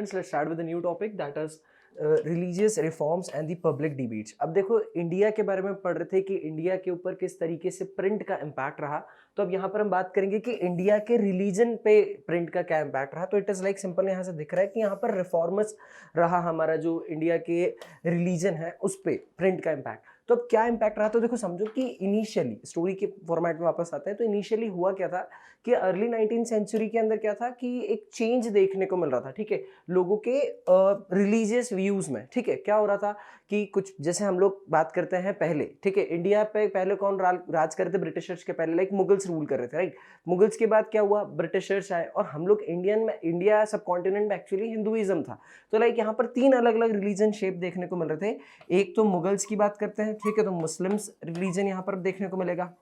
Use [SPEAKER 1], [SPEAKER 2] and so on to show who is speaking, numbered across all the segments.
[SPEAKER 1] Students, let's start with a new topic that is religious reforms and the public debates. अब देखो, India के बारे में पढ़ रहे थे कि इंडिया के ऊपर किस तरीके से प्रिंट का इम्पैक्ट रहा। तो अब यहाँ पर हम बात करेंगे कि इंडिया के रिलीजन पे प्रिंट का क्या इम्पैक्ट रहा। तो इट इज़ लाइक सिंपल, यहाँ से दिख रहा है कि यहाँ पर रिफॉर्मर्स रहा हमारा जो इंडिया के रिलीजन है उस पर प्रिंट का इम्पैक्ट। तो अब क्या इम्पैक्ट रहा, तो देखो समझो कि इनिशियली स्टोरी के फॉर्मेट में वापस आते हैं। तो इनिशियली हुआ क्या था कि अर्ली 19th सेंचुरी के अंदर क्या था कि एक चेंज देखने को मिल रहा था, ठीक है, लोगों के रिलीजियस व्यूज में। ठीक है, क्या हो रहा था कि कुछ जैसे हम लोग बात करते हैं पहले, ठीक है, इंडिया पे पहले कौन राज कर रहे थे? ब्रिटिशर्स के पहले, लाइक मुगल्स रूल कर रहे थे, राइट। मुगल्स के बाद क्या हुआ? ब्रिटिशर्स आए और हम लोग इंडिया सब कॉन्टिनेंट में एक्चुअली हिंदुइज्म था। तो लाइक यहाँ पर 3 अलग अलग रिलीजन शेप देखने को मिल रहे थे। एक तो मुगल्स की बात करते हैं, ठीक है, तो मुस्लिम्स रिलीजन यहाँ पर देखने को मिलेगा।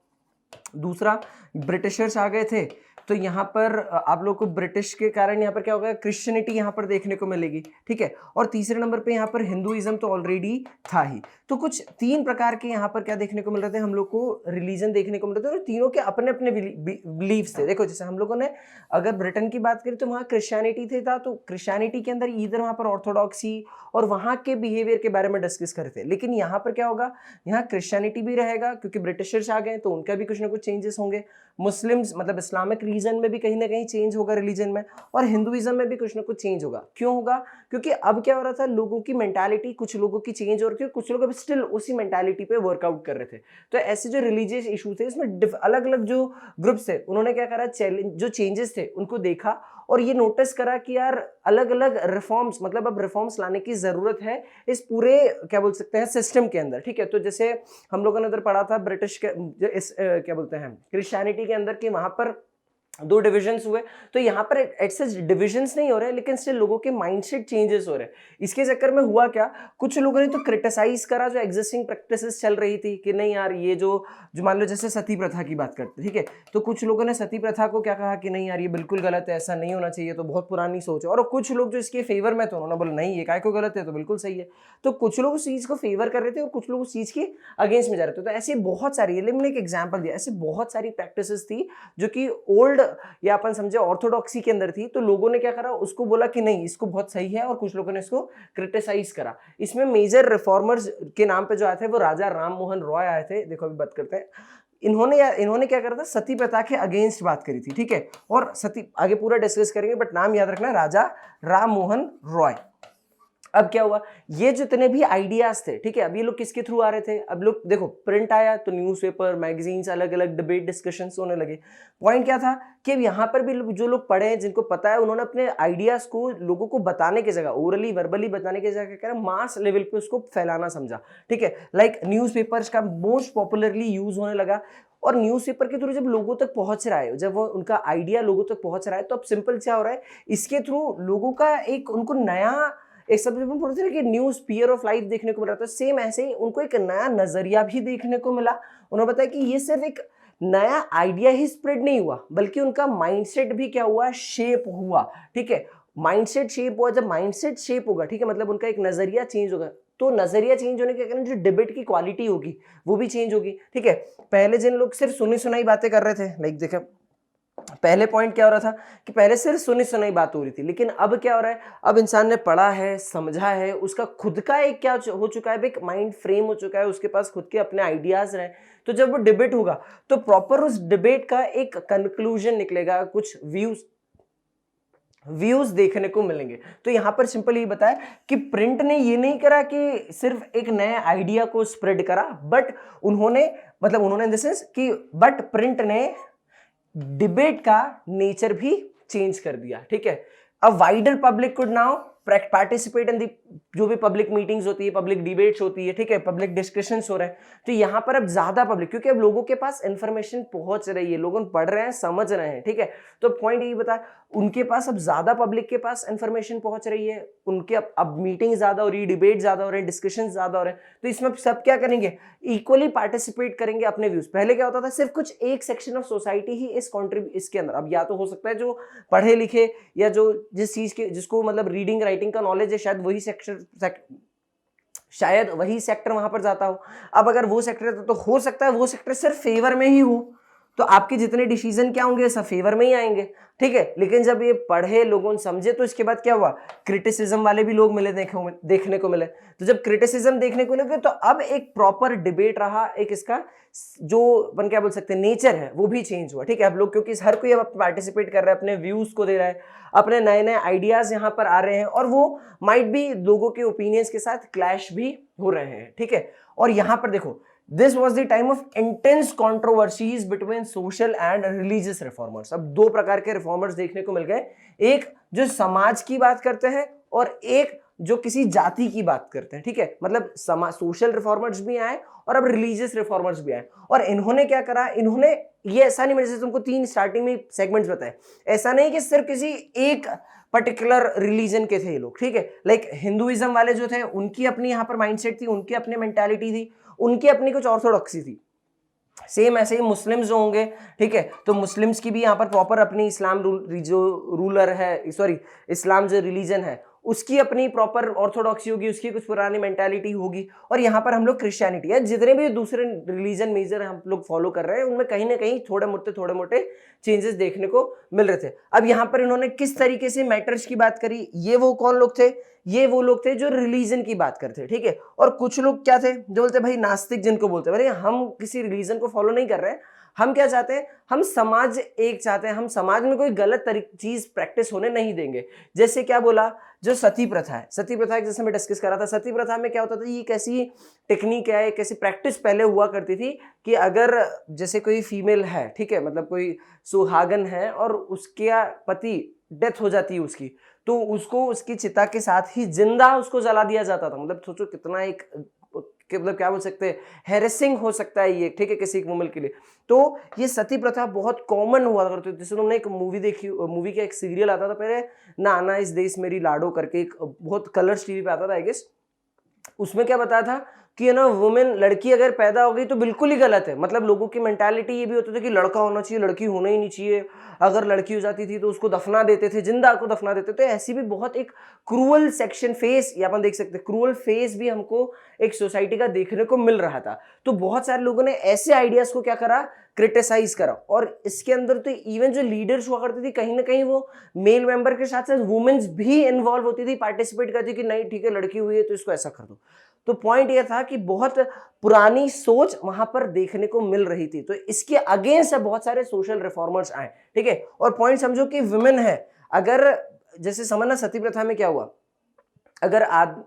[SPEAKER 1] दूसरा, ब्रिटिशर्स आ गए थे, तो यहाँ पर आप लोग को ब्रिटिश के कारण यहाँ पर क्या होगा? क्रिश्चियनिटी यहाँ पर देखने को मिलेगी, ठीक है। और तीसरे नंबर पे यहाँ पर हिंदुइज्म तो ऑलरेडी था ही। तो कुछ 3 प्रकार के यहाँ पर क्या देखने को मिल रहे थे? हम लोग को रिलीजन देखने को मिल रहे थे और तीनों के अपने अपने बिलीव्स थे। देखो, जैसे हम लोगों ने अगर ब्रिटेन की बात करें तो वहाँ क्रिश्चियनिटी था, तो क्रिश्चियनिटी के अंदर इधर वहाँ पर ऑर्थोडॉक्सी और वहाँ के बिहेवियर के बारे में डिस्कस कर रहे थे। लेकिन यहाँ पर क्या होगा? यहाँ क्रिश्चियनिटी भी रहेगा क्योंकि ब्रिटिशर्स आ गए, तो उनका भी कुछ ना कुछ चेंजेस होंगे। मुस्लिम्स मतलब इस्लामिक रीजन में भी कहीं ना कहीं चेंज होगा रिलीजन में, और हिंदुइज्म में भी कुछ ना कुछ चेंज होगा। क्यों होगा? क्योंकि अब क्या हो रहा था, लोगों की मेंटालिटी, कुछ लोगों की चेंज हो रही थी, कुछ लोग अब स्टिल उसी मेंटालिटी पे वर्कआउट कर रहे थे। तो ऐसे जो रिलीजियस इशू थे, इसमें अलग अलग जो ग्रुप्स थे, उन्होंने क्या करा, जो चेंजेस थे उनको देखा और ये नोटिस करा कि यार अलग अलग रिफॉर्म्स, मतलब अब रिफॉर्म्स लाने की जरूरत है इस पूरे क्या बोल सकते हैं सिस्टम के अंदर, ठीक है। तो जैसे हम लोगों ने उधर पढ़ा था ब्रिटिश के क्या बोलते हैं क्रिश्चियनिटी के अंदर कि वहां पर 2 डिविजन्स हुए। तो यहाँ पर ऐसे डिविजन्स नहीं हो रहे, लेकिन स्टिल लोगों के माइंडसेट चेंजेस हो रहे हैं। इसके चक्कर में हुआ क्या, कुछ लोगों ने तो क्रिटिसाइज करा जो एग्जिस्टिंग प्रैक्टिसेस चल रही थी कि नहीं यार, ये जो मान लो जैसे सती प्रथा की बात करते, ठीक है, तो कुछ लोगों ने सती प्रथा को क्या कहा कि नहीं यार, ये बिल्कुल गलत है, ऐसा नहीं होना चाहिए, तो बहुत पुरानी सोच है। और कुछ लोग जो इसके फेवर में थे, उन्होंने बोला नहीं, ये काय को गलत है, तो बिल्कुल सही है। तो कुछ लोग उस चीज को फेवर कर रहे थे और कुछ लोग उस चीज के अगेंस्ट में जा रहे थे। तो ऐसी बहुत सारी, मैंने एक एग्जाम्पल दिया, ऐसी बहुत सारी प्रैक्टिसेस थी जो कि ओल्ड या अपन समझे ऑर्थोडॉक्सी के अंदर थी। तो लोगों ने क्या करा, उसको बोला कि नहीं, इसको बहुत सही है, और कुछ लोगों ने इसको क्रिटिसाइज करा। इसमें मेजर रिफॉर्मर्स के नाम पे जो आए थे वो राजा राम मोहन रॉय आए थे। देखो अभी बात करते हैं, इन्होंने क्या करा था, सती प्रथा के अगेंस्ट बात करी थी, ठीक है। और सती आगे पूरा डिस्कस करेंगे, बट नाम याद रखना, राजा राम मोहन रॉय। अब क्या हुआ, ये जितने भी आइडियाज थे, ठीक है, अब ये लोग किसके थ्रू आ रहे थे? अब लोग देखो, प्रिंट आया तो न्यूज़पेपर, मैगजीन्स, अलग अलग डिबेट डिस्कशंस होने लगे। पॉइंट क्या था कि अब यहाँ पर भी जो लोग पढ़े हैं, जिनको पता है, उन्होंने अपने आइडियाज को लोगों को बताने की जगह, ओरली वर्बली बताने की जगह क्या, मास लेवल पे उसको फैलाना समझा, ठीक है। लाइक न्यूज़पेपर्स का मोस्ट पॉपुलरली यूज होने लगा, और न्यूज़पेपर के थ्रू जब लोगों तक पहुंच रहा है, जब वो उनका आइडिया लोगों तक पहुंच रहा है, तो अब सिंपल क्या हो रहा है, इसके थ्रू लोगों का एक उनको नया एक सब बोलते हैं कि न्यू स्पीयर ऑफ लाइफ देखने को मिला था। सेम ऐसे ही उनको एक नया नजरिया भी देखने को मिला। उन्होंने बताया कि ये सिर्फ एक नया आइडिया ही स्प्रेड नहीं हुआ, बल्कि उनका माइंडसेट भी क्या हुआ, शेप हुआ, ठीक है। माइंडसेट शेप हुआ, जब माइंडसेट शेप होगा, ठीक है, मतलब उनका एक नजरिया चेंज होगा। तो नजरिया चेंज होने के कारण जो डिबेट की क्वालिटी होगी वो भी चेंज होगी, ठीक है। पहले जिन लोग सिर्फ सुनी सुनाई बातें कर रहे थे, लाइक देखा पहले पॉइंट क्या हो रहा था कि पहले सिर्फ सुनी सुनाई बात हो रही थी, लेकिन अब क्या हो रहा है, अब इंसान ने पढ़ा है, समझा है, उसका खुद का एक क्या हो चुका है, एक माइंड फ्रेम हो चुका है, उसके पास खुद के अपने आइडियाज रहे। तो जब वो डिबेट होगा तो प्रॉपर उस डिबेट का एक कंक्लूजन निकलेगा, कुछ व्यूज देखने को मिलेंगे। तो यहां पर सिंपल ये बताया कि प्रिंट ने ये नहीं करा कि सिर्फ एक नए आइडिया को स्प्रेड करा, बट उन्होंने इन द सेंस कि बट प्रिंट ने डिबेट का नेचर भी चेंज कर दिया, ठीक है। A wider public could now participate in the, जो भी पब्लिक मीटिंग्स होती है, पब्लिक डिबेट्स होती है, ठीक है, पब्लिक डिस्कशंस हो रहे हैं। तो यहाँ पर अब ज्यादा पब्लिक, क्योंकि अब लोगों के पास इंफॉर्मेशन पहुंच रही है, लोग पढ़ रहे हैं, समझ रहे हैं, ठीक है। तो पॉइंट यही बता, उनके पास अब ज्यादा पब्लिक के पास इंफॉर्मेशन पहुंच रही है, उनके अब मीटिंग ज्यादा हो रही है, डिबेट ज्यादा हो रहे हैं, डिस्कशन ज्यादा हो रहे हैं। तो इसमें सब क्या करेंगे, इक्वली पार्टिसिपेट करेंगे अपने व्यूज। पहले क्या होता था, सिर्फ कुछ एक सेक्शन ऑफ सोसाइटी ही इसके अंदर, अब या तो हो सकता है जो पढ़े लिखे या जो जिस चीज के जिसको मतलब रीडिंग राइटिंग का नॉलेज है, शायद वही सेक्टर वहां पर जाता हो। अब अगर वो सेक्टर है तो हो सकता है वो सेक्टर सिर्फ फेवर में ही हो, तो आपके जितने डिसीजन क्या होंगे, सब फेवर में ही आएंगे, ठीक है। लेकिन जब ये पढ़े लोगों ने समझे तो इसके बाद क्या हुआ, क्रिटिसिज्म वाले भी लोग मिले, देखने को मिले। तो जब क्रिटिसिज्म देखने को लगे तो अब एक प्रॉपर डिबेट रहा, एक इसका जो अपन क्या बोल सकते हैं नेचर है वो भी चेंज हुआ, ठीक है। अब लोग क्योंकि हर कोई अब पार्टिसिपेट कर रहा है, अपने व्यूज को दे रहा है, अपने नए नए आइडियाज यहाँ पर आ रहे हैं, और वो माइट भी लोगों के ओपिनियंस के साथ क्लैश भी हो रहे हैं, ठीक है। और यहाँ पर देखो, this was the time of intense controversies between social and religious reformers. अब दो प्रकार के रिफॉर्मर्स देखने को मिल गए, एक जो समाज की बात करते हैं और एक जो किसी जाति की बात करते हैं, ठीक है। मतलब सोशल रिफॉर्मर्स भी आए और अब रिलीजियस रिफॉर्मर्स भी आए, और इन्होंने क्या करा, इन्होंने ये ऐसा नहीं, मेरे से तुमको 3 स्टार्टिंग में सेगमेंट्स बताए, ऐसा नहीं कि सिर्फ किसी एक पर्टिकुलर रिलीजन के थे ये लोग, ठीक है। लाइक हिंदुइज्म वाले जो थे उनकी अपनी यहाँ पर माइंडसेट थी, उनकी अपनी मेंटालिटी थी, उनकी अपनी कुछ ऑर्थोडॉक्सी थी। सेम ऐसे ही मुस्लिम्स जो होंगे, ठीक है, तो मुस्लिम्स की भी यहाँ पर प्रॉपर अपनी इस्लाम जो रूलर है, सॉरी इस्लाम जो रिलीजन है उसकी अपनी प्रॉपर ऑर्थोडॉक्सी होगी, उसकी कुछ पुरानी मेंटालिटी होगी। और यहाँ पर हम लोग क्रिश्चियनिटी है, जितने भी दूसरे रिलीजन मेजर हम लोग फॉलो कर रहे हैं उनमें कहीं ना कहीं थोड़े मोटे चेंजेस देखने को मिल रहे थे। अब यहाँ पर इन्होंने किस तरीके से मैटर्स की बात करी, ये वो कौन लोग थे, ये वो लोग थे जो रिलीजन की बात करते, ठीक है। और कुछ लोग क्या थे जो बोलते भाई नास्तिक, जिनको बोलते भाई हम किसी रिलीजन को फॉलो नहीं कर रहे हैं, हम क्या चाहते हैं, हम समाज एक चाहते हैं, हम समाज में कोई गलत चीज प्रैक्टिस होने नहीं देंगे। जैसे क्या बोला, जो सती प्रथा है, सती प्रथा जैसे मैं डिस्कस कर रहा था, सती प्रथा में क्या होता था, ये कैसी टेक्निक है, एक ऐसी प्रैक्टिस पहले हुआ करती थी कि अगर जैसे कोई फीमेल है, ठीक है, मतलब कोई सुहागन है और उसके पति डेथ हो जाती है उसकी, तो उसको उसकी चिता के साथ ही जिंदा उसको जला दिया जाता था। मतलब सोचो कितना एक मतलब क्या बोल सकते हैं, हेरेसिंग हो सकता है ये, ठीक है, किसी वुमन के लिए। तो ये सती प्रथा बहुत कॉमन हुआ करती थी। जैसे तुमने एक मूवी देखी, मूवी का एक सीरियल आता था पहले, नाना इस देश मेरी लाडो करके, एक बहुत कलर्स टीवी पे आता था आई गेस। उसमें क्या बताया था कि ना वुमेन, लड़की अगर पैदा हो गई तो बिल्कुल ही गलत है। मतलब लोगों की मेंटालिटी ये भी होती थी कि लड़का होना चाहिए, लड़की होना ही नहीं चाहिए। अगर लड़की हो जाती थी तो उसको दफना देते थे, जिंदा को दफना देते थे। तो ऐसी भी बहुत एक क्रूअल सेक्शन फेस, या अपन देख सकते हैं क्रूअल फेस भी हमको एक सोसाइटी का देखने को मिल रहा था। तो बहुत सारे लोगों ने ऐसे आइडियाज को क्या करा, क्रिटिसाइज करा। और इसके अंदर तो इवन जो लीडर्स हुआ करती थी, कहीं ना कहीं वो मेल मेंबर के साथ साथ वुमेन्स भी इन्वॉल्व होती थी, पार्टिसिपेट करती कि नहीं ठीक है लड़की हुई है तो इसको ऐसा कर दो। तो पॉइंट ये था कि बहुत पुरानी सोच वहां पर देखने को मिल रही थी। तो इसके अगेंस्ट बहुत सारे सोशल रिफॉर्मर्स आए, ठीक है। और पॉइंट समझो कि वुमेन है, अगर जैसे समझना सती प्रथा में क्या हुआ, अगर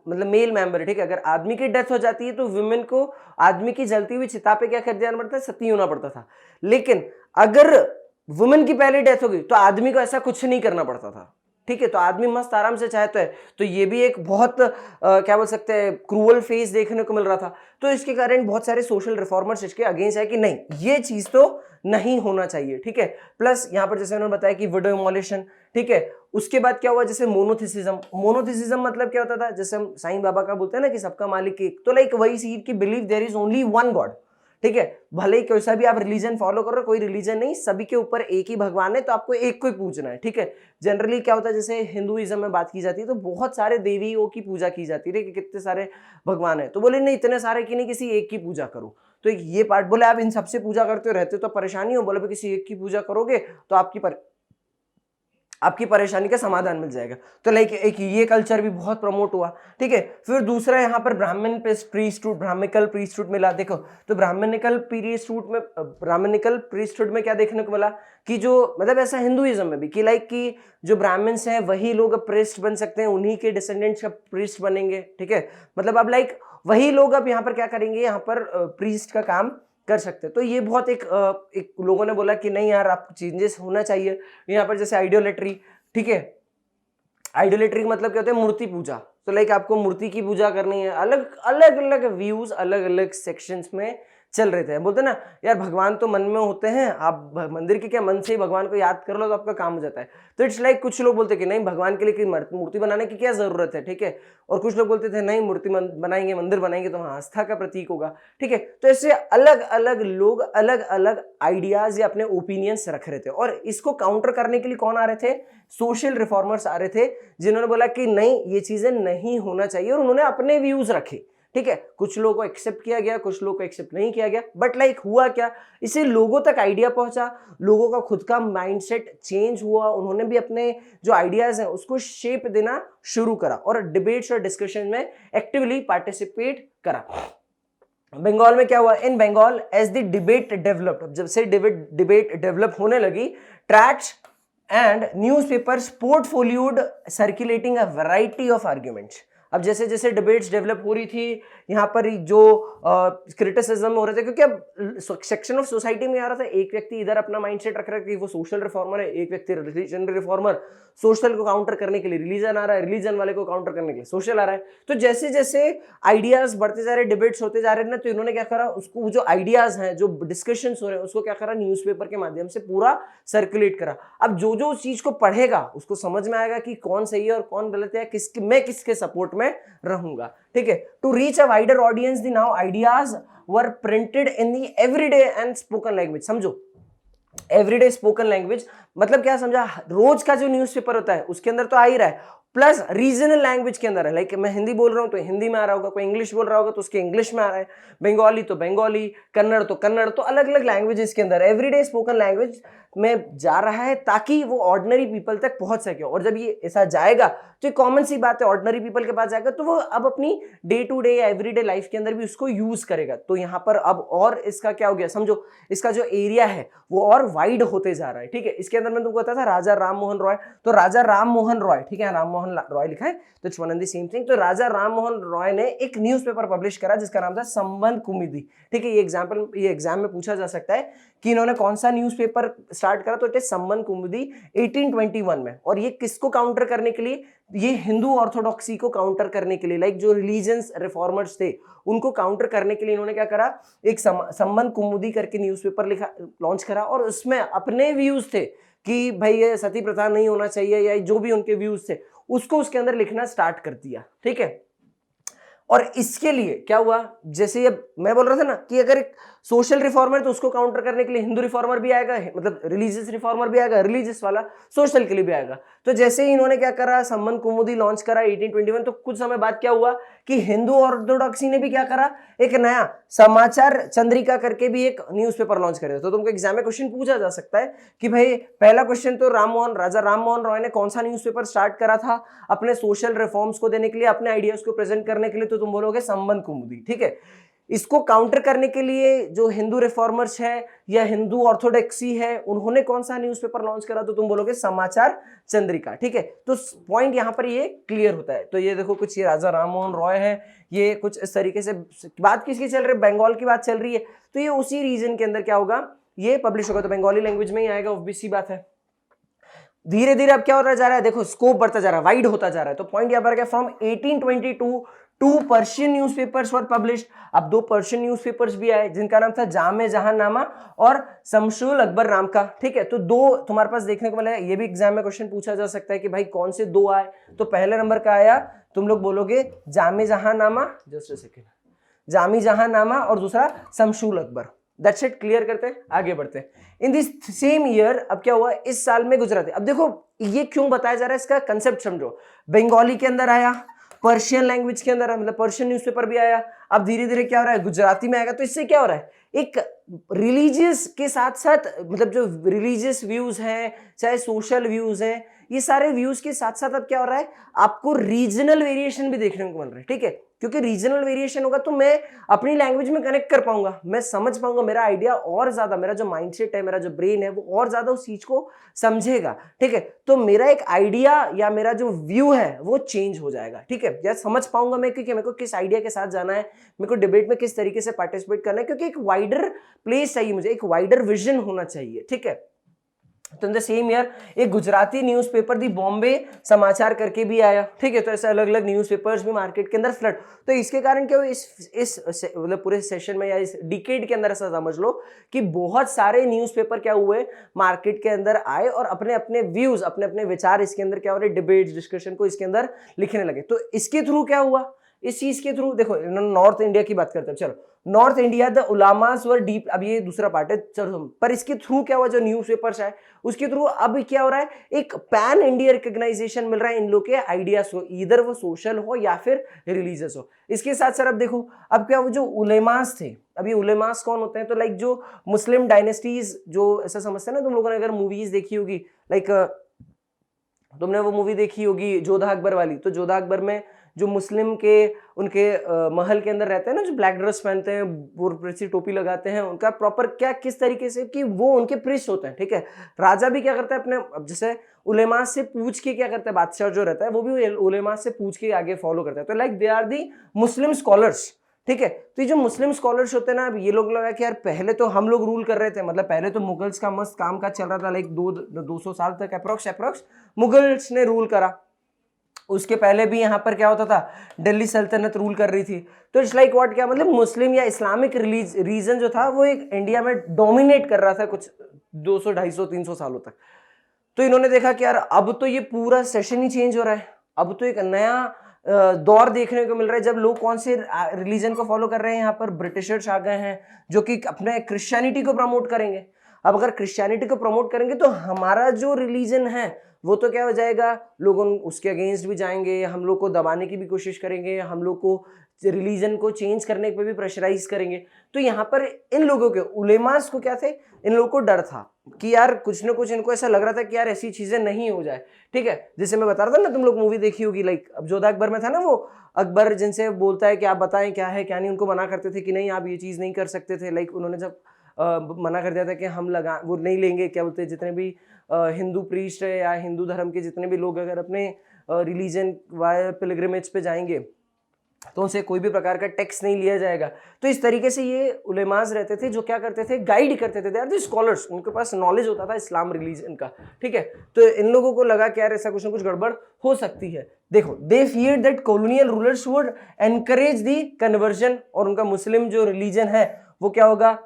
[SPEAKER 1] मतलब मेल मेंबर, ठीक है, अगर आदमी की डेथ हो जाती है तो वुमेन को आदमी की जलती हुई चिता पे क्या कर देना पड़ता है, सती होना पड़ता था। लेकिन अगर वुमेन की पहले डेथ हो गई तो आदमी को ऐसा कुछ नहीं करना पड़ता था, ठीक है। तो आदमी मस्त आराम से चाहता है। तो ये भी एक बहुत क्या बोल सकते हैं क्रूअल फेस देखने को मिल रहा था। तो इसके कारण बहुत सारे सोशल रिफॉर्मर्स इसके अगेंस्ट है कि नहीं ये चीज तो नहीं होना चाहिए, ठीक है। प्लस यहाँ पर जैसे उन्होंने बताया कि विडो इमोलेशन, ठीक है। उसके बाद क्या हुआ, जैसे मोनोथिसिज्म। मोनोथिसिज्म मतलब क्या होता था, जैसे हम साईं बाबा का बोलते हैं ना कि सबका मालिक एक, तो लाइक वही चीज की believe there is only one God, ठीक है। भले ही कैसा भी आप रिलीजन फॉलो करो, कोई रिलीजन नहीं, सभी के ऊपर एक ही भगवान है, तो आपको एक को ही पूजना है, ठीक है। जनरली क्या होता है, जैसे हिंदुइज्म में बात की जाती है तो बहुत सारे देवियों की पूजा की जाती है कि कितने सारे भगवान है, तो बोले नहीं इतने सारे की नहीं, किसी एक की पूजा करो। तो ये पार्ट बोले आप इन सबसे पूजा करते हो रहते हो तो परेशानी हो, बोले किसी एक की पूजा करोगे तो आपकी परेशानी का समाधान मिल जाएगा। तो लाइक एक ये कल्चर भी बहुत प्रमोट हुआ, ठीक है। फिर दूसरा यहाँ पर ब्राह्मणिकल प्रीस्टहुड मिला। देखो तो ब्राह्मणिकल प्रीस्टहुड में क्या देखने को मिला कि जो मतलब ऐसा हिंदुइज्म में भी कि लाइक कि जो ब्राह्मण्स हैं वही लोग अब प्रीस्ट बन सकते हैं, उन्हीं के डिसेंडेंट्स अब प्रीस्ट बनेंगे, ठीक है। मतलब अब लाइक वही लोग अब यहाँ पर क्या करेंगे, यहाँ पर प्रीस्ट का काम कर सकते हैं। तो ये बहुत एक लोगों ने बोला कि नहीं यार आप चेंजेस होना चाहिए यहाँ पर। जैसे आइडियोलेट्री, ठीक है, आइडियोलेट्री मतलब क्या होता है, मूर्ति पूजा। तो लाइक आपको मूर्ति की पूजा करनी है, अलग अलग व्यूज अलग अलग सेक्शंस में चल रहे थे। बोलते ना यार भगवान तो मन में होते हैं, आप मंदिर के क्या मन से ही भगवान को याद कर लो तो आपका काम हो जाता है। तो इट्स लाइक कुछ लोग बोलते कि नहीं भगवान के लिए मूर्ति बनाने की क्या जरूरत है, ठीक है। और कुछ लोग बोलते थे नहीं मूर्ति बनाएंगे, मंदिर बनाएंगे तो हाँ आस्था का प्रतीक होगा, ठीक है। तो ऐसे अलग अलग लोग अलग अलग आइडियाज या अपने ओपिनियंस रख रहे थे। और इसको काउंटर करने के लिए कौन आ रहे थे, सोशल रिफॉर्मर्स आ रहे थे, जिन्होंने बोला कि नहीं ये चीजें नहीं होना चाहिए, और उन्होंने अपने व्यूज रखे, ठीक है, कुछ लोगों को एक्सेप्ट किया गया, कुछ लोगों को एक्सेप्ट नहीं किया गया, बट लाइक हुआ क्या, इससे लोगों तक आइडिया पहुंचा, लोगों का खुद का माइंडसेट चेंज हुआ, उन्होंने भी अपने जो आइडियाज हैं उसको शेप देना शुरू करा और डिबेट्स और डिस्कशन में एक्टिवली पार्टिसिपेट करा। बंगाल में क्या हुआ, in Bengal as the debate developed, जब से डिबेट डेवलप होने लगी, tracts and newspapers proliferated circulating a variety of arguments. अब जैसे जैसे डिबेट्स डेवलप हो रही थी, यहाँ पर जो क्रिटिसिज्म हो रहे थे, क्योंकि अब सेक्शन ऑफ सोसाइटी में आ रहा था, एक व्यक्ति इधर अपना माइंडसेट रख रहा है कि वो सोशल रिफॉर्मर है, एक व्यक्ति रिलीजन रिफॉर्मर, सोशल को काउंटर करने के लिए रिलीजन आ रहा है, रिलीजन वाले को काउंटर करने के लिए सोशल आ रहा है। तो जैसे जैसे आइडियाज बढ़ते जा रहे, डिबेट्स होते जा रहे हैं ना, तो इन्होंने क्या करा, उसको जो आइडियाज हैं, जो डिस्कशंस हो रहे हैं, उसको क्या करा, न्यूज़पेपर के माध्यम से पूरा सर्कुलेट करा। अब जो जो चीज को पढ़ेगा उसको समझ में आएगा कि कौन सही है और कौन गलत है, मैं किसके सपोर्ट में रहूंगा, ठीक है। To reach a wider audience the now ideas were printed in the everyday and spoken language. समझो, एवरीडे स्पोकन लैंग्वेज मतलब क्या समझा, रोज का जो न्यूज़पेपर होता है उसके अंदर तो आ ही रहा है, प्लस रीजनल लैंग्वेज के अंदर है, लाइक मैं हिंदी बोल रहा हूं तो हिंदी में आ रहा होगा, कोई इंग्लिश बोल रहा होगा तो उसके इंग्लिश में आ रहा है, बंगाली तो बंगाली, कन्नड़ तो कन्नड़, तो अलग अलग लैंग्वेजेस के अंदर एवरीडे स्पोकन लैंग्वेज में जा रहा है, ताकि वो ऑर्डिनरी पीपल तक पहुंच सके। और जब ये ऐसा जाएगा तो कॉमन सी बात है, ऑर्डिनरी पीपल के पास जाएगा तो वो अब अपनी डे टू डे या एवरीडे लाइफ के अंदर भी उसको यूज करेगा। तो यहाँ पर अब और इसका क्या हो गया, समझो इसका जो एरिया है वो और वाइड होते जा रहा है, ठीक है। इसके अंदर मैं तुमको बताया था राजा राम मोहन रॉय, तो राजा राम मोहन रॉय, ठीक है, राम मोहन रॉय लिखा है तो it's one and the same thing. तो राजा राम मोहन रॉय ने एक न्यूज़पेपर पब्लिश करा जिसका नाम था संबंध कुमुदी, ठीक है। ये एग्जाम में पूछा जा सकता है कि इन्होंने कौन सा न्यूज़पेपर स्टार्ट करा, तो इट इज संबंध कुमुदी 1821 में। और ये किसको काउंटर करने के लिए, ये हिंदू ऑर्थोडॉक्सी को काउंटर करने के लिए, लाइक जो रिलीजियंस रिफॉर्मर्स थे उनको काउंटर करने के लिए इन्होंने क्या करा, एक संबंध कुमुदी करके न्यूज़पेपर लिखा, लॉन्च करा, और उसमें अपने व्यूज थे कि भाई ये सती प्रथा नहीं होना चाहिए, या जो भी उनके व्यूज थे उसको उसके अंदर लिखना स्टार्ट कर दिया, ठीक है। और इसके लिए क्या हुआ, जैसे ये मैं बोल रहा था ना कि अगर एक सोशल रिफॉर्मर तो उसको काउंटर करने के लिए हिंदू रिफॉर्मर भी आएगा, मतलब रिलीजियस रिफॉर्मर भी आएगा, रिलीजियस वाला सोशल के लिए भी आएगा। तो जैसे ही इन्होंने क्या करा, संबंध कुमुदी लॉन्च करा 1821, तो कुछ समय बाद क्या हुआ कि हिंदू ऑर्थोडॉक्सी ने भी क्या करा, एक नया समाचार चंद्रिका करके भी एक न्यूज़पेपर लॉन्च कर दिया। तो तुमको एग्जाम में क्वेश्चन पूछा जा सकता है कि भाई पहला क्वेश्चन तो राजा राम मोहन रॉय ने कौन सा न्यूज़पेपर स्टार्ट करा था अपने सोशल रिफॉर्म्स को देने के लिए, अपने आइडियाज को प्रेजेंट करने के लिए, तो तुम बोलोगे संबंध कुमुदी, ठीक है। इसको काउंटर करने के लिए जो हिंदू रिफॉर्मर्स है या हिंदू ऑर्थोडॉक्सी है उन्होंने कौन सा न्यूज़पेपर लॉन्च करा, तो तुम बोलोगे समाचार चंद्रिका, ठीक है। तो पॉइंट यहाँ पर ये क्लियर होता है। तो ये देखो कुछ, ये राजा राम मोहन रॉय है, ये कुछ इस तरीके से बात किसकी चल रही है, बंगाल की बात चल रही है, तो ये उसी रीजन के अंदर क्या होगा, ये पब्लिश होगा, तो बंगाली लैंग्वेज में ही आएगा, ऑब्वियस सी बात है। धीरे धीरे अब क्या होता जा रहा है, देखो स्कोप बढ़ता जा रहा है, वाइड होता जा रहा है। तो पॉइंट यहाँ पर क्या, from 1822 to Persian newspapers were published. अब 2 पर्शियन न्यूज़पेपर्स भी आए जिनका नाम था जामे जहांनामा और शमशुल अकबर नाम का, ठीक है। तो 2 तुम्हारे पास देखने को मिला है, ये भी एग्जाम में क्वेश्चन पूछा जा सकता है कि भाई कौन से 2 आए, तो पहले नंबर का आया, तुम लोग बोलोगे जामे जहांनामा, जस्ट अ सेकेंड, जामी जहांनामा, और दूसरा Shamshul Akbar. That's it, clear करते हैं, आगे बढ़ते हैं। इन दिस सेम ईयर अब क्या हुआ, इस साल में गुजराती, अब देखो ये क्यों बताया जा रहा है, इसका कंसेप्ट समझो। बंगाली के अंदर आया, पर्शियन लैंग्वेज के अंदर मतलब पर्शियन न्यूज़पेपर भी आया, अब धीरे धीरे क्या हो रहा है, गुजराती में आएगा। तो इससे क्या हो रहा है, एक रिलीजियस के साथ साथ, मतलब जो रिलीजियस व्यूज हैं चाहे सोशल व्यूज हैं, ये सारे व्यूज के साथ साथ अब क्या हो रहा है, आपको रीजनल वेरिएशन भी देखने को मिल रहा है, ठीक है। क्योंकि रीजनल वेरिएशन होगा तो मैं अपनी लैंग्वेज में कनेक्ट कर पाऊंगा, मैं समझ पाऊंगा, मेरा आइडिया और ज्यादा, मेरा जो माइंडसेट है, मेरा जो ब्रेन है वो और ज्यादा उस चीज को समझेगा, ठीक है। तो मेरा एक आइडिया या मेरा जो व्यू है वो चेंज हो जाएगा, ठीक है। या समझ पाऊंगा मैं कि मेरे को किस आइडिया के साथ जाना है, मेरे को डिबेट में किस तरीके से पार्टिसिपेट करना है, क्योंकि एक वाइडर प्लेस चाहिए मुझे, एक वाइडर विजन होना चाहिए, ठीक है। तो इन द सेम ईयर एक गुजराती न्यूज़पेपर दी बॉम्बे समाचार करके भी आया, ठीक है। तो ऐसे अलग अलग न्यूज़पेपर्स भी मार्केट के अंदर फ्लड। तो इसके कारण क्या हुआ, इस मतलब पूरे सेशन में या इस डिकेड के अंदर ऐसा समझ लो कि बहुत सारे न्यूज़पेपर क्या हुए, मार्केट के अंदर आए और अपने अपने व्यूज, अपने अपने विचार इसके अंदर क्या हो रहे, डिबेट डिस्कशन को इसके अंदर लिखने लगे। तो इसके थ्रू क्या हुआ, इस चीज के थ्रू देखो नॉर्थ इंडिया की बात करते हैं, चलो north India the ulamas were deep, अब ये दूसरा पार्ट है चलो, पर इसके थ्रू क्या हुआ, जो न्यूज पेपर्स आए उसके थ्रू अब क्या हो रहा है, एक पैन इंडिया रिकॉग्नाइजेशन मिल रहा है इन लोग के आइडियाज को, इधर वो सोशल हो या फिर रिलीजियस हो। इसके साथ सर अब देखो अब क्या, वो जो उलेमास थे, अब ये उलेमास कौन होते हैं, तो लाइक जो मुस्लिम डायनेस्टीज जो ऐसा समझते हैं ना, तुम लोगों ने अगर मूवीज देखी होगी, लाइक तुमने वो मूवी देखी होगी जोधा अकबर वाली, तो जोधा अकबर में जो मुस्लिम के उनके महल के अंदर रहते हैं ना, जो ब्लैक ड्रेस पहनते हैं, बुरसी टोपी लगाते हैं, उनका प्रॉपर क्या किस तरीके से कि वो उनके प्रिस्ट होते हैं, ठीक है। राजा भी क्या करता है अपने, अब जैसे उलेमा से पूछ के क्या करता है, बादशाह जो रहता है वो भी उलेमा से पूछ के आगे फॉलो करता है, तो like they are the Muslim scholars, ठीक है। तो ये जो मुस्लिम स्कॉलर्स होते हैं ना, अब ये लोग लगा कि यार पहले तो हम लोग रूल कर रहे थे, मतलब पहले तो मुगल्स का मस्त काम का चल रहा था, लाइक 200 साल तक अप्रोक्स मुगल्स ने रूल करा, उसके पहले भी यहाँ पर क्या होता था, दिल्ली सल्तनत रूल कर रही थी। तो इट्स लाइक व्हाट, क्या मतलब मुस्लिम या इस्लामिक रीजन जो था वो एक इंडिया में डोमिनेट कर रहा था कुछ 200 250 300 सालों तक। तो इन्होंने देखा कि यार अब तो ये पूरा सेशन ही चेंज हो रहा है, अब तो एक नया दौर देखने को मिल रहा है, जब लोग कौन से रिलीजन को फॉलो कर रहे हैं, यहाँ पर ब्रिटिशर्स आ गए हैं जो कि अपने क्रिश्चियनिटी को प्रमोट करेंगे। अब अगर क्रिश्चियनिटी को प्रमोट करेंगे तो हमारा जो रिलीजन है वो तो क्या हो जाएगा, लोग उसके अगेंस्ट भी जाएंगे, हम लोग को दबाने की भी कोशिश करेंगे, हम लोग को रिलीजन को चेंज करने पे भी प्रेशराइज करेंगे। तो यहाँ पर इन लोगों के उलेमास को क्या थे, इन लोगों को डर था कि यार कुछ ना कुछ इनको ऐसा लग रहा था कि यार ऐसी चीजें नहीं हो जाए, ठीक है। जैसे मैं बता रहा था ना, तुम लोग मूवी देखी होगी, लाइक अब जोधा अकबर में था ना, वो अकबर जिनसे बोलता है कि आप बताएं क्या है क्या नहीं, उनको मना करते थे कि नहीं आप ये चीज नहीं कर सकते थे, लाइक उन्होंने जब मना कर दिया था कि हम लगा वो नहीं लेंगे, क्या बोलते हैं, जितने भी हिंदू प्रीस्ट है या हिंदू धर्म के जितने भी लोग अगर अपने रिलीजन वाया पिलग्रिमेज पे जाएंगे तो उनसे कोई भी प्रकार का टैक्स नहीं लिया जाएगा। तो इस तरीके से ये उलेमाज रहते थे जो क्या करते थे, गाइड करते थे, दे आर द स्कॉलर्स, उनके पास नॉलेज होता था इस्लाम रिलीजन का, ठीक है। तो इन लोगों को लगा कि यार ऐसा कुछ ना कुछ गड़बड़ हो सकती है। देखो they feared that colonial rulers would encourage the conversion, और उनका मुस्लिम जो रिलीजन है वो क्या होगा,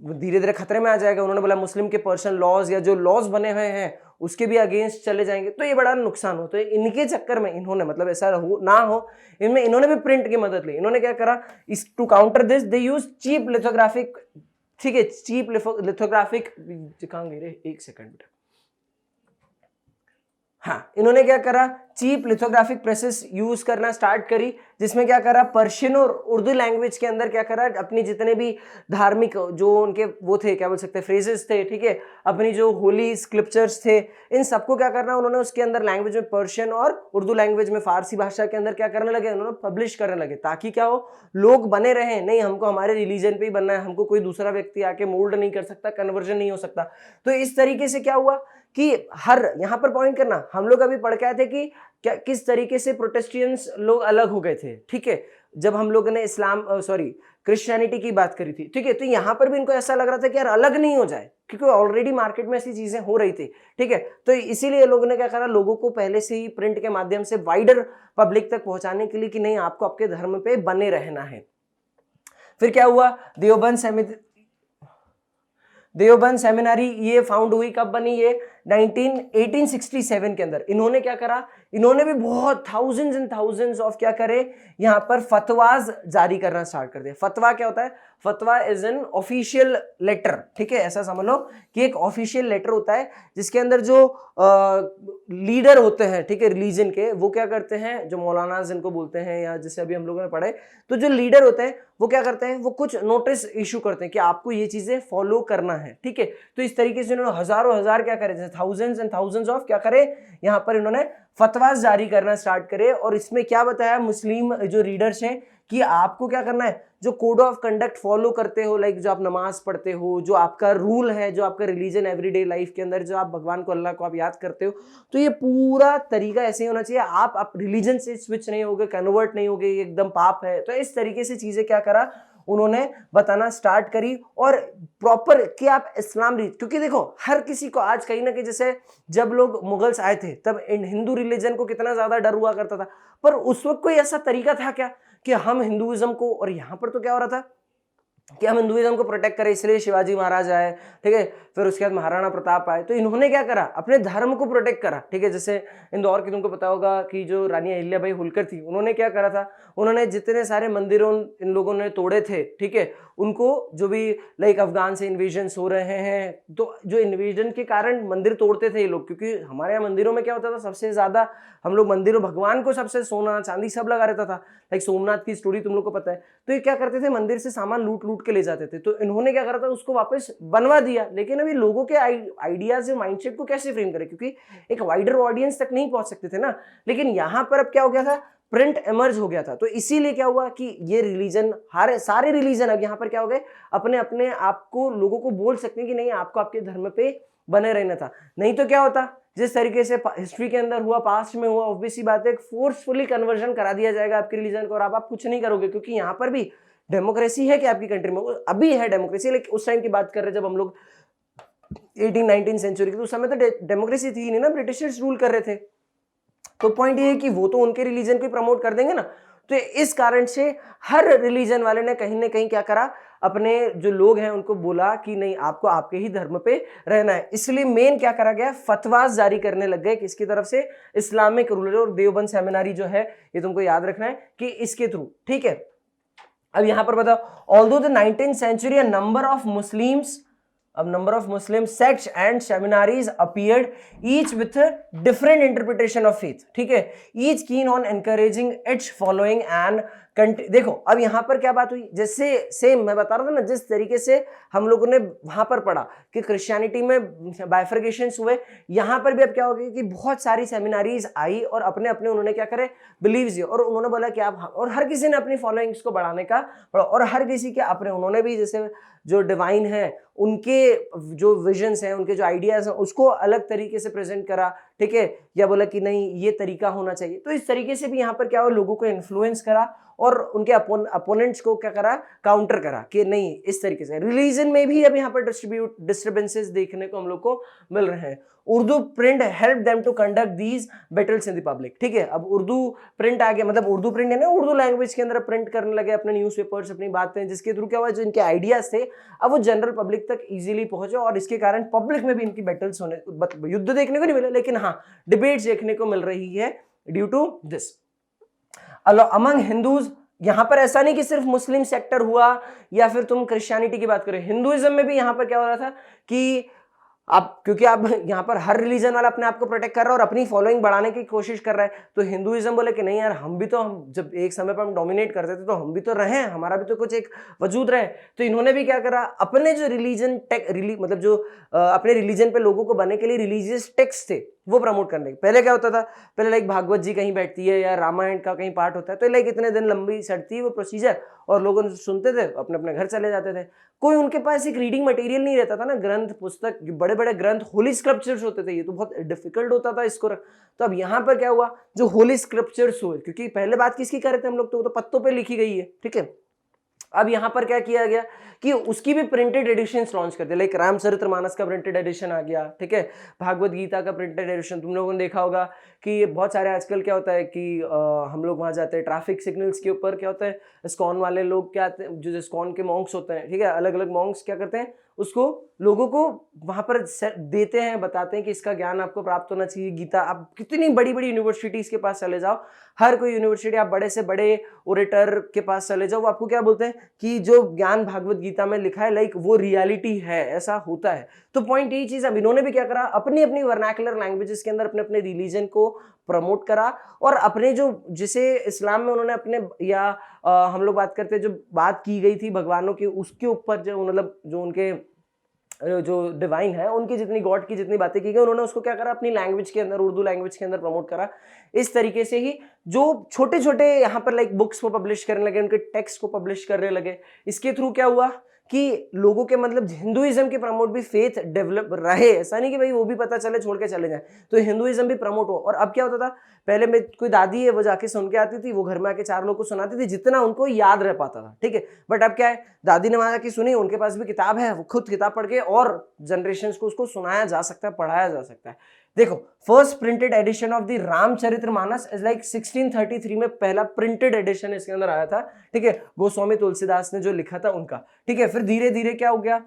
[SPEAKER 1] धीरे धीरे खतरे में आ जाएगा। उन्होंने बोला मुस्लिम के पर्सनल लॉज या जो लॉज बने हुए हैं उसके भी अगेंस्ट चले जाएंगे, तो ये बड़ा नुकसान हो। तो इनके चक्कर में इन्होंने, मतलब ऐसा हो ना हो, इनमें इन्होंने भी प्रिंट की मदद ली। इन्होंने क्या करा, इस to counter this they use cheap lithographic, ठीक है, चीप लिथोग्राफिक, कहाँ गई रे, एक सेकंड, हाँ, इन्होंने क्या करा, चीप लिथोग्राफिक प्रेसेस यूज करना स्टार्ट करी, जिसमें क्या करा, पर्शियन और उर्दू लैंग्वेज के अंदर क्या करा, अपनी जितने भी धार्मिक जो उनके वो थे, क्या बोल सकते हैं, फ्रेजेस थे, ठीक है, अपनी जो होली स्क्रिप्चर्स थे, इन सबको क्या करना उन्होंने उसके अंदर लैंग्वेज में पर्शियन और उर्दू लैंग्वेज में फारसी भाषा के अंदर क्या करने लगे, उन्होंने पब्लिश करने लगे, ताकि क्या हो, लोग बने रहे, नहीं हमको हमारे रिलीजन पे ही बनना है, हमको कोई दूसरा व्यक्ति आके मोल्ड नहीं कर सकता, कन्वर्जन नहीं हो सकता। तो इस तरीके से क्या हुआ कि हर यहाँ पर पॉइंट करना, हम लोग अभी पढ़ के आए थे कि क्या किस तरीके से प्रोटेस्टेंट्स लोग अलग हो गए थे, ठीक है, जब हम लोगों ने इस्लाम क्रिश्चियनिटी की बात करी थी, ठीक है। तो यहाँ पर भी इनको ऐसा लग रहा था कि यार अलग नहीं हो जाए, क्योंकि ऑलरेडी मार्केट में ऐसी चीजें हो रही थी, ठीक है। तो इसीलिए लोगों ने क्या करा, लोगों को पहले से ही प्रिंट के माध्यम से वाइडर पब्लिक तक पहुंचाने के लिए कि नहीं आपको आपके धर्म पे बने रहना है। फिर क्या हुआ, देवबंद सेमिनारी ये फाउंड हुई, कब बनी ये, 1867 के अंदर। इन्होंने क्या करा, इन्होंने भी बहुत थाउजेंड्स एंड थाउजेंड्स ऑफ क्या करे, यहाँ पर फतवाज जारी करना स्टार्ट कर दिया। फतवा क्या होता है, फतवा इज एन ऑफिशियल लेटर, ठीक है, ऐसा समझ लो कि एक ऑफिशियल लेटर होता है जिसके अंदर जो लीडर होते हैं, ठीक है, रिलीजन के, वो क्या करते हैं, जो मौलाना जिनको बोलते हैं, या जैसे अभी हम लोगों ने पढ़े, तो जो लीडर होते हैं वो क्या करते हैं, वो कुछ नोटिस इशू करते हैं कि आपको ये चीजें फॉलो करना है, ठीक है। तो इस तरीके से इन्होंने हजारों हजार क्या करे, जैसे थाउजेंड्स एंड थाउजेंड्स ऑफ क्या करे, यहाँ पर इन्होंने फतवास जारी करना स्टार्ट करे। और इसमें क्या बताया मुस्लिम जो रीडर्स हैं कि आपको क्या करना है, जो कोड ऑफ कंडक्ट फॉलो करते हो, लाइक जो आप नमाज पढ़ते हो, जो आपका रूल है, जो आपका रिलीजन एवरीडे लाइफ के अंदर जो आप भगवान को, अल्लाह को आप याद करते हो, तो ये पूरा तरीका ऐसे ही होना चाहिए। आप रिलीजन से स्विच नहीं होगे, कन्वर्ट नहीं होगे, ये एकदम पाप है। तो इस तरीके से चीजें क्या करा, उन्होंने बताना स्टार्ट करी। और प्रॉपर कि आप इस्लाम क्योंकि देखो हर किसी को आज कहीं ना कहीं, जैसे जब लोग मुगल्स आए थे तब हिंदू रिलीजन को कितना ज्यादा डर हुआ करता था, पर उस वक्त कोई ऐसा तरीका था क्या कि हम हिंदुइज्म को, और यहाँ पर तो क्या हो रहा था, कि हम हिंदुइज्म को प्रोटेक्ट करें, इसलिए शिवाजी महाराज आए, ठीक है, फिर उसके बाद महाराणा प्रताप आए। तो इन्होंने क्या करा, अपने धर्म को प्रोटेक्ट करा, ठीक है। जैसे इंदौर की तुमको पता होगा कि जो रानी अहिल्याबाई होलकर थी, उन्होंने क्या करा था, उन्होंने जितने सारे मंदिरों इन लोगों ने तोड़े थे, ठीक है, उनको जो भी लाइक अफगान से इन्वेजन हो रहे हैं, तो जो इन्वेजन के कारण मंदिर तोड़ते थे ये लोग, क्योंकि हमारे यहाँ मंदिरों में क्या होता था, सबसे ज्यादा हम लोग मंदिरों भगवान को सबसे सोना चांदी सब लगा रहता था। लाइक सोमनाथ की स्टोरी तुम लोग को पता है। तो ये क्या करते थे, मंदिर से सामान लूट लूट के ले जाते थे। तो इन्होंने क्या करा था, उसको वापस बनवा दिया। लेकिन अभी लोगों के आइडियाज माइंडसेट को कैसे फ्रेम करें, क्योंकि एक वाइडर ऑडियंस तक नहीं पहुंच सकते थे ना। लेकिन यहां पर अब क्या हो गया था, प्रिंट इमर्ज हो गया था। तो इसीलिए क्या हुआ कि ये रिलीजन, हर सारे रिलीजन अब यहाँ पर क्या हो गए, अपने अपने आप को लोगों को बोल सकते हैं कि नहीं, आपको आपके धर्म पे बने रहना था। नहीं तो क्या होता, जिस तरीके से हिस्ट्री के अंदर हुआ, पास्ट में हुआ, ऑब्वियसली बात है, फोर्सफुली कन्वर्जन करा दिया जाएगा आपके रिलीजन को, और आप कुछ नहीं करोगे। क्योंकि यहाँ पर भी डेमोक्रेसी है कि आपकी कंट्री में अभी है डेमोक्रेसी, लेकिन उस टाइम की बात कर रहे हैं जब हम लोग 18-19 सेंचुरी की, तो उस समय तो डेमोक्रेसी थी नहीं ना, ब्रिटिशर्स रूल कर रहे थे। तो पॉइंट ये है कि वो तो उनके रिलीजन को प्रमोट कर देंगे ना। तो इस कारण से हर रिलीजन वाले ने कहीं ना कहीं क्या करा, अपने जो लोग हैं उनको बोला कि नहीं, आपको आपके ही धर्म पे रहना है। इसलिए मेन क्या करा गया, फतवास जारी करने लग गए, किसकी तरफ से, इस्लामिक रूलर। और देवबंद सेमिनारी जो है, ये तुमको याद रखना है कि इसके थ्रू, ठीक है। अब यहां पर बताओ, although the 19th century a number of Muslim sects and seminaries appeared, each with a different interpretation of faith, ठीक है, each keen on encouraging its following and देखो अब यहां पर क्या बात हुई, जैसे सेम मैं बता रहा था ना, जिस तरीके से हम लोगों ने वहां पर पढ़ा कि क्रिश्चियनिटी में बाइफर्केशंस हुए, यहां पर भी अब क्या हो गया कि बहुत सारी सेमिनारीज आई और अपने अपने उन्होंने क्या करे, बिलीव्स, और उन्होंने बोला कि आप, और हर किसी ने अपनी फॉलोइंग्स को बढ़ाने का, और हर किसी के अपने, उन्होंने भी जैसे जो डिवाइन है उनके जो विजन्स हैं, उनके जो आइडियाज हैं, उसको अलग तरीके से प्रेजेंट करा, ठीक है, या बोला कि नहीं ये तरीका होना चाहिए। तो इस तरीके से भी यहाँ पर क्या हुआ, लोगों को इन्फ्लुएंस करा और उनके अपोनेंट्स को क्या करा, काउंटर करा कि नहीं, इस तरीके से। रिलीजन में भी अब यहाँ पर डिस्टर्बेंसेस देखने को हम लोग को मिल रहे हैं। Urdu print help them to conduct these battles in the public, ठीक है। अब उर्दू प्रिंट आ गया, मतलब उर्दू प्रिंट है ना, उर्दू लैंग्वेज के अंदर प्रिंट करने लगे अपने न्यूज़पेपर्स, अपनी बातें, जिसके थ्रू क्या हुआ, जो इनके आइडियाज थे अब वो जनरल पब्लिक तक इजीली पहुंचे, और इसके कारण पब्लिक में भी इनकी बैटल्स होने, युद्ध देखने को नहीं मिला, लेकिन हाँ डिबेट्स देखने को मिल रही है due to this. Among Hindus, यहां पर ऐसा नहीं कि सिर्फ मुस्लिम सेक्टर हुआ या फिर तुम क्रिश्चियनिटी की बात करें, हिंदुइज्म में भी यहां पर क्या हो रहा था कि आप, क्योंकि आप यहाँ पर हर रिलीजन वाला अपने आप को प्रोटेक्ट कर रहा है और अपनी फॉलोइंग बढ़ाने की कोशिश कर रहा है। तो हिंदुइज्म बोले कि नहीं यार, हम भी तो, हम जब एक समय पर हम डोमिनेट करते थे तो हम भी तो रहे, हमारा भी तो कुछ एक वजूद रहे। तो इन्होंने भी क्या करा, अपने जो रिलीजन मतलब जो अपने रिलीजन पे लोगों को बनने के लिए रिलीजियस टेक्स्ट थे वो प्रमोट करने के। पहले क्या होता था, पहले लाइक भागवत जी कहीं बैठती है या रामायण का कहीं पार्ट होता है, तो लाइक इतने दिन लंबी सड़ती है वो प्रोसीजर, और लोग सुनते थे, अपने अपने घर चले जाते थे। कोई उनके पास एक रीडिंग मटेरियल नहीं रहता था ना, ग्रंथ पुस्तक, बड़े बड़े ग्रंथ, होली स्क्रिप्चर्स होते थे, ये तो बहुत डिफिकल्ट होता था इसको तो अब यहाँ पर क्या हुआ, जो होली स्क्रिप्चर्स हुए, क्योंकि पहले बात किसकी कर रहे थे हम लोग, तो पत्तों पे लिखी गई है, ठीक है। अब यहाँ पर क्या किया गया कि उसकी भी प्रिंटेड एडिशन लॉन्च कर दिया, लाइक रामचरितमानस का प्रिंटेड एडिशन आ गया, ठीक है, भागवत गीता का प्रिंटेड एडिशन। तुम लोगों ने देखा होगा कि बहुत सारे आजकल क्या होता है कि हम लोग वहाँ जाते हैं, ट्रैफिक सिग्नल्स के ऊपर क्या होता है, इस्कॉन वाले लोग क्या आते हैं, जो इस्कॉन के मॉन्क्स होते हैं, ठीक है, अलग अलग मॉन्क्स क्या करते हैं, उसको लोगों को वहां पर देते हैं, बताते हैं कि इसका ज्ञान आपको प्राप्त होना चाहिए। गीता, आप कितनी बड़ी बड़ी यूनिवर्सिटीज के पास चले जाओ, हर कोई यूनिवर्सिटी, आप बड़े से बड़े ओरेटर के पास चले जाओ, वो आपको क्या बोलते हैं कि जो ज्ञान भागवत गीता में लिखा है लाइक वो रियलिटी है, ऐसा होता है। तो पॉइंट यही चीज, अब इन्होंने भी क्या करा, अपनी अपनी वर्नाकुलर लैंग्वेजेस के अंदर अपने अपने रिलीजन को प्रमोट करा, और अपने जो, जिसे इस्लाम में उन्होंने अपने, या हम लोग बात करते हैं जो बात की गई थी भगवानों की, उसके ऊपर जो मतलब जो उनके जो डिवाइन है, उनकी जितनी गॉड की जितनी बातें की गई, उन्होंने उसको क्या करा, अपनी लैंग्वेज के अंदर, उर्दू लैंग्वेज के अंदर प्रमोट करा। इस तरीके से ही जो छोटे छोटे यहाँ पर लाइक बुक्स को पब्लिश करने लगे, उनके टेक्स्ट को पब्लिश करने लगे, इसके थ्रू क्या हुआ कि लोगों के मतलब हिंदुइज्म के प्रमोट भी, फेथ डेवलप रहे, ऐसा नहीं कि भाई वो भी पता चले छोड़ के चले जाए, तो हिंदुइज्म भी प्रमोट हो। और अब क्या होता था, पहले में कोई दादी है वो जाके सुन के आती थी, वो घर में आके 4 लोग को सुनाती थी, जितना उनको याद रह पाता था, ठीक है। बट अब क्या है, दादी ने वहां जाके सुनी, उनके पास भी किताब है, वो खुद किताब पढ़ के और जनरेशन को उसको सुनाया जा सकता है, पढ़ाया जा सकता है। देखो first printed edition of the Ramcharitmanas is like 1633 में पहला प्रिंटेड एडिशन इसके अंदर आया था, ठीक है, गोस्वामी तुलसीदास ने जो लिखा था उनका, ठीक है। फिर धीरे धीरे क्या हो गया,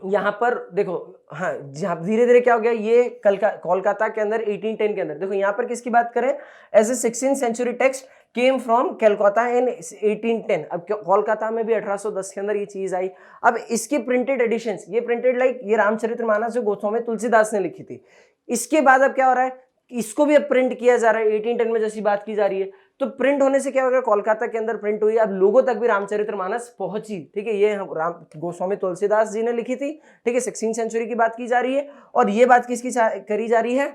[SPEAKER 1] यहाँ पर देखो, हाँ धीरे धीरे क्या हो गया, ये कोलकाता के अंदर 1810 के अंदर, देखो यहाँ पर किसकी बात करें, as a 16th century text came from Calcutta in 1810। अब कोलकाता में भी 1810 के अंदर ये चीज आई। अब इसकी प्रिंटेड एडिशंस, ये प्रिंटेड लाइक ये रामचरितमानस जो गोस्वामी तुलसीदास ने लिखी थी, इसके बाद अब क्या हो रहा है, इसको भी अब प्रिंट किया जा रहा है 1810 में, जैसी बात की जा रही है। तो प्रिंट होने से क्या हो गया, कोलकाता के अंदर प्रिंट हुई, अब लोगों तक भी रामचरितमानस पहुंची, ठीक है। ये राम गोस्वामी तुलसीदास जी ने लिखी थी, ठीक है, 16th सेंचुरी की बात की जा रही है। और ये बात किसकी करी जा रही है,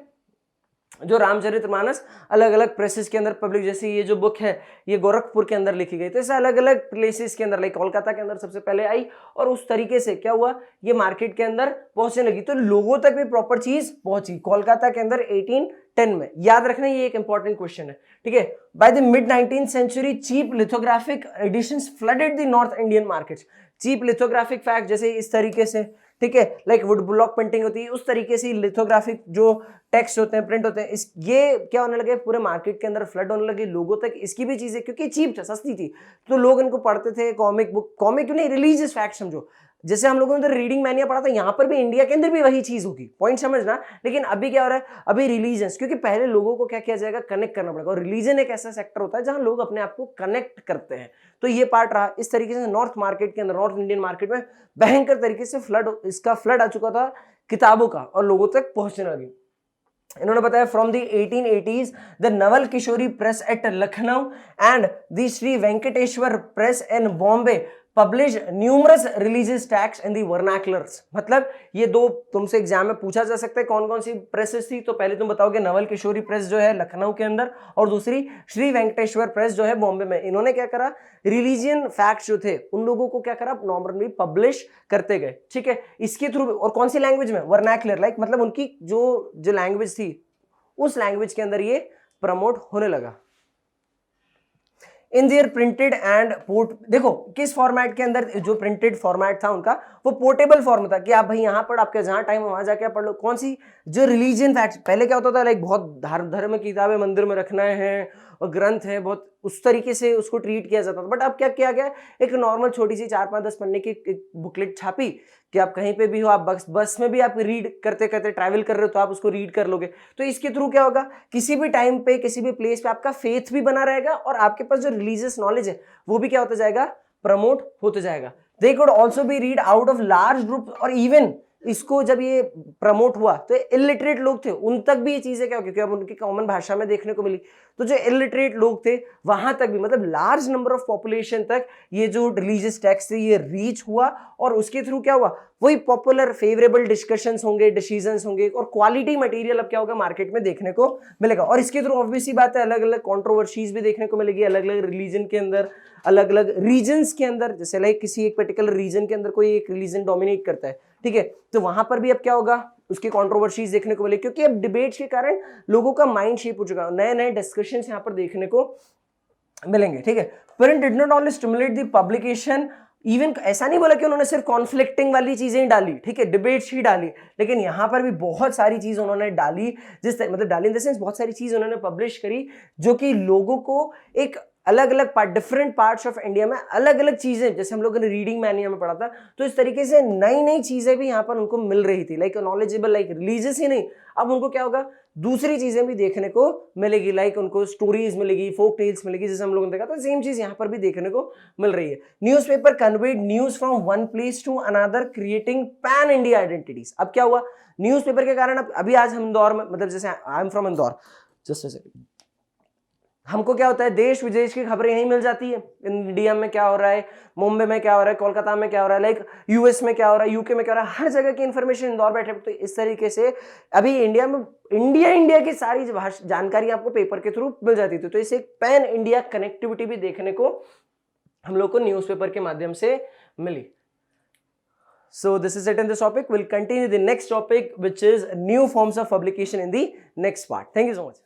[SPEAKER 1] जो रामचरितमानस अलग अलग प्रेसेस के अंदर पब्लिक, जैसे ये जो बुक है ये गोरखपुर के अंदर लिखी गई, तो ऐसे अलग अलग प्लेसेस के अंदर, लाइक कोलकाता के अंदर सबसे पहले आई, और उस तरीके से क्या हुआ, ये मार्केट के अंदर पहुंचने लगी, तो लोगों तक भी प्रॉपर चीज पहुंची कोलकाता के अंदर 1810 में। याद रखना ये एक इंपॉर्टेंट क्वेश्चन है, ठीक है। By the mid 19th century cheap lithographic editions flooded the North Indian markets. Cheap lithographic fact जैसे इस तरीके से, ठीक है, लाइक वुड ब्लॉक पेंटिंग होती है, उस तरीके से लिथोग्राफिक जो टेक्स्ट होते हैं, प्रिंट होते हैं, इस ये क्या होने लगे, पूरे मार्केट के अंदर फ्लड होने लगे, लोगों तक इसकी भी चीजें, क्योंकि चीप था, सस्ती थी, तो लोग इनको पढ़ते थे। कॉमिक बुक, कॉमिक नहीं, रिलीजियस फैक्ट समझो, जैसे हम लोगों ने रीडिंग मैनिया पढ़ा था, यहाँ पर भी इंडिया के अंदर भी वही चीज होगी, पॉइंट समझना। लेकिन अभी क्या हो रहा है, अभी रिलीजन्स, क्योंकि पहले लोगों को क्या किया जाएगा, कनेक्ट करना पड़ेगा, और रिलीजन एक ऐसा सेक्टर होता है जहां लोग अपने आप को कनेक्ट करते हैं। तो ये पार्ट रहा, इस तरीके से नॉर्थ मार्केट के अंदर, नॉर्थ इंडियन मार्केट में भयंकर तरीके से इसका फ्लड आ चुका था किताबों का, और लोगों तक पहुंचने लगी। इन्होंने बताया from the 1880s the Naval Kishori press at Lucknow and the Shri Venkateshwar press in Bombay publish numerous religious text in the vernaculars. मतलब ये दो तुमसे एग्जाम में पूछा जा सकता है कौन कौन सी प्रेसेस थी, तो पहले तुम बताओगे नवल किशोरी प्रेस जो है लखनऊ के अंदर, और दूसरी श्री वेंकटेश्वर प्रेस जो है बॉम्बे में। इन्होंने क्या करा, रिलीजियन फैक्ट्स जो थे उन लोगों को क्या करा, नॉर्मली पब्लिश करते गए, ठीक है, इसके थ्रू। और कौन सी लैंग्वेज में, वर्नाकुलर, लाइक मतलब उनकी जो लैंग्वेज थी उस लैंग्वेज के अंदर ये प्रमोट होने लगा। In their printed and port, देखो किस फॉर्मेट के अंदर, जो प्रिंटेड फॉर्मेट था उनका वो पोर्टेबल फॉर्म था, कि आप भाई यहाँ पर आपके जहाँ टाइम वहां जाके पढ़ लो। कौन सी, जो रिलीजियन फैक्ट्स, पहले क्या होता था, लाइक बहुत धर्म की किताबें मंदिर में रखना है, और ग्रंथ है बहुत, उस तरीके से उसको ट्रीट किया जाता था। बट अब क्या किया गया, एक नॉर्मल छोटी सी 4-5-10 पन्ने की बुकलेट छापी, कि आप कहीं पे भी हो, आप बस में भी आप रीड करते करते ट्रैवल कर रहे हो तो आप उसको रीड कर लोगे। तो इसके थ्रू क्या होगा, किसी भी टाइम पे किसी भी प्लेस पे आपका फेथ भी बना रहेगा, और आपके पास जो रिलीजियस नॉलेज है वो भी क्या होता जाएगा, प्रमोट होते जाएगा। They could also be read out of large group, और इवन इसको जब ये प्रमोट हुआ तो इलिटरेट लोग थे उन तक भी ये चीजें क्या, क्योंकि अब उनकी कॉमन भाषा में देखने को मिली, तो जो इलिटरेट लोग थे वहां तक भी, मतलब लार्ज नंबर ऑफ पॉपुलेशन तक ये जो रिलीजियस टेक्स्ट थे ये रीच हुआ, और उसके थ्रू क्या हुआ, वही पॉपुलर फेवरेबल डिस्कशंस होंगे, डिसीजंस होंगे, और क्वालिटी मटेरियल अब क्या होगा मार्केट में देखने को मिलेगा। और इसके थ्रू ऑब्वियसली बात है अलग अलग कॉन्ट्रोवर्सीज भी देखने को मिलेगी, अलग अलग रिलीजन के अंदर, अलग अलग रीजन्स के अंदर, जैसे लाइक किसी एक पर्टिकुलर रीजन के अंदर कोई एक रिलीजन डोमिनेट करता है, ठीक है, तो वहां पर भी अब क्या होगा, उसकी कंट्रोवर्सीज देखने को मिले, क्योंकि अब डिबेट्स के कारण लोगों का माइंड शेप हो चुका है, नए नए डिस्कशंस यहाँ पर देखने को मिलेंगे, ठीक है। Print did not only stimulate the publication, even ऐसा नहीं बोला कि उन्होंने सिर्फ कॉन्फ्लिक्टिंग वाली चीजें ही डाली, ठीक है, डिबेट्स ही डाली, लेकिन यहाँ पर भी बहुत सारी चीज उन्होंने डाली, मतलब डाली इन द सेंस बहुत सारी चीज उन्होंने पब्लिश करी, जो कि लोगों को एक अलग अलग part, different parts of India में अलग अलग चीजें, जैसे हम लोगों ने रीडिंग मैनिया में पढ़ा था, तो इस तरीके से नई नई चीजें भी यहाँ पर उनको मिल रही थी, लाइक नॉलेजेबल, लाइक रिलीजियस ही नहीं, अब उनको क्या होगा, दूसरी चीजें भी देखने को मिलेगी, लाइक उनको स्टोरीज मिलेगी, फोक टेल्स मिलेगी, जैसे हम लोगों ने देखा था, सेम चीज यहाँ पर भी देखने को मिल रही है। Newspaper conveyed news from one place to another creating pan India identities. अब क्या हुआ, न्यूज़पेपर के कारण, अभी आज हम इंदौर में, मतलब जैसे I am from Indore, just a second, हमको क्या होता है, देश विदेश की खबरें यहीं मिल जाती है, इंडिया में क्या हो रहा है, मुंबई में क्या हो रहा है, कोलकाता में क्या हो रहा है, लाइक यूएस में क्या हो रहा है, यूके में क्या हो रहा है, हर जगह की इंफॉर्मेशन इंदौर बैठे। तो इस तरीके से अभी इंडिया में इंडिया की सारी जानकारी आपको पेपर के थ्रू मिल जाती थी, तो इसे एक पैन इंडिया कनेक्टिविटी भी देखने को हम लोग को न्यूज़पेपर के माध्यम से मिली। So this is it in this topic. We'll continue the next topic, which is new forms of publication in the next part. Thank you so much.